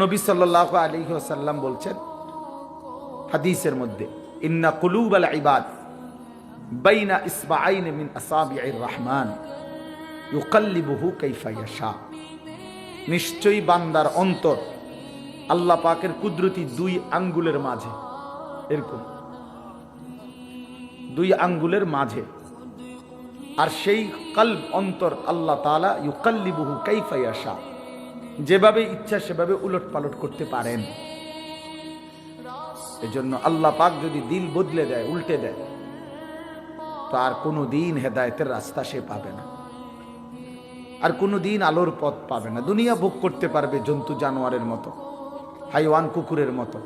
নবী সাল্লাল্লাহু আলাইহি ওয়াসাল্লাম বলছেন হাদিসের মধ্যে, ইন্না কুলুবাল ইবাদ বাইনা ইসবাআইন মিন আসাবি'ir রহমান ইউকাল্লিবুহু কাইফা ইয়াশা। নিশ্চয়ই বান্দার অন্তর আল্লাহ পাকের কুদরতি দুই আঙ্গুলের মাঝে, এরকম দুই আঙ্গুলের মাঝে, আর সেই কলব অন্তর আল্লাহ তাআলা ইউকাল্লিবুহু কাইফা ইয়াশা, যেভাবে ইচ্ছা সেভাবে উলট পালট করতে পারেন। এজন্য আল্লাহ পাক যদি দিল বদলে দেয়, উল্টে দেয়, তো আর কোনো দিন হেদায়েতের রাস্তা সে পাবে না, আর কোনো দিন আলোর পথ পাবে না। দুনিয়া ভোগ করতে পারবে জন্তু জানোয়ারের মতো, হাইওয়ান কুকুরের মতো,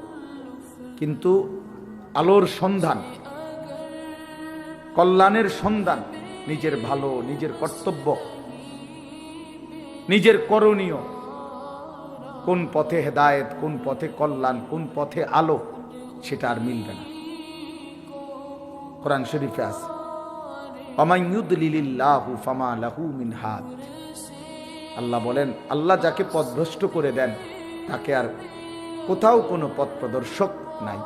কিন্তু আলোর সন্ধান, কল্যাণের সন্ধান, নিজের ভালো, নিজের কর্তব্য, নিজের করণীয়, কোন পথে হেদায়েত, কোন পথে কল্যাণ, কোন পথে আলো, সেটা আর মিলবে না। কোরআন শরীফে আছে, ওয়ামান ইউদলিলিল্লাহু ফামা লাহু মিন হাদ। আল্লাহ বলেন, আল্লাহ যাকে পথভ্রষ্ট করে দেন তাকে আর কোথাও কোনো পথ প্রদর্শক নাই,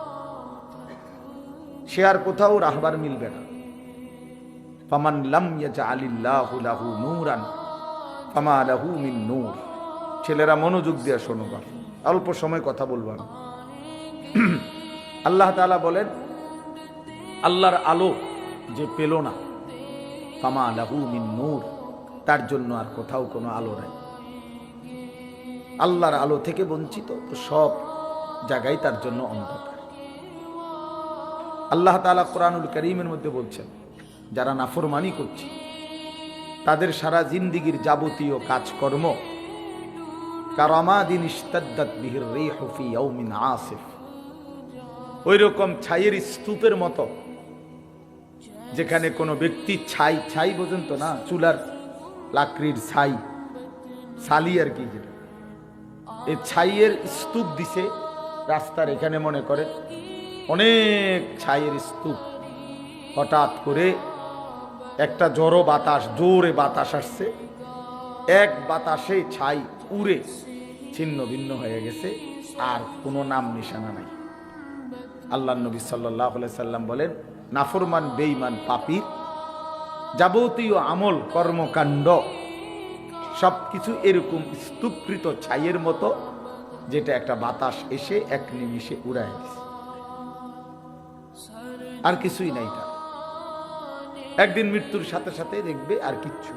সে আর কোথাও রাহবার মিলবে না। ফামান লাম ইয়াজআলিল্লাহু লাহু নূরান ফামা লাহু মিন নূর। ছেলেরা মনোযোগ দিয়ে শোনো, অল্প সময় কথা বলবো আমি। আল্লাহ তাআলা বলেন, আল্লাহর আলো যে পেল না, ফামা লাহু মিন নূর, তার জন্য আর কোথাও কোনো আলো নাই। আল্লাহর আলো থেকে বঞ্চিত, তো সব জায়গায় তার জন্য অন্ধকার। আল্লাহ তাআলা কোরআনুল কারীমের মধ্যে বলছেন, যারা নাফরমানি করছে তাদের সারা জিন্দিগির যাবতীয় কাজকর্ম কারামাদিন ইশতাদ্দাত বিহির রিহু ফি ইয়াউমিন আসিফ, ওই রকম ছাইয়ের স্তূপের মতো, যেখানে কোনো ব্যক্তি ছাই, ছাই বোঝেন তো না, চুলার লাকড়ির ছাই, ছালি আর কি, যেটা এই ছাইয়ের স্তূপ দিছে রাস্তার এখানে, মনে করে অনেক ছাইয়ের স্তূপ, হঠাৎ করে একটা জোরে বাতাস আসছে, এক বাতাসে ছাই উড়ে ছিন্ন ভিন্ন হয়ে গেছে, আর কোনো নাম নিশানা নাই। আল্লাহর নবী সাল্লাল্লাহু আলাইহি সাল্লাম বলেন, নাফরমান, বেঈমান, পাপীর যাবতীয় আমল, কর্মকাণ্ড সবকিছু এরকম স্তূপকৃত ছাইয়ের মতো, যেটা একটা বাতাস এসে এক নিমিষে উড়ায় গেছে, আর কিছুই নাই। তার একদিন মৃত্যুর সাথে সাথে দেখবে আর কিচ্ছু।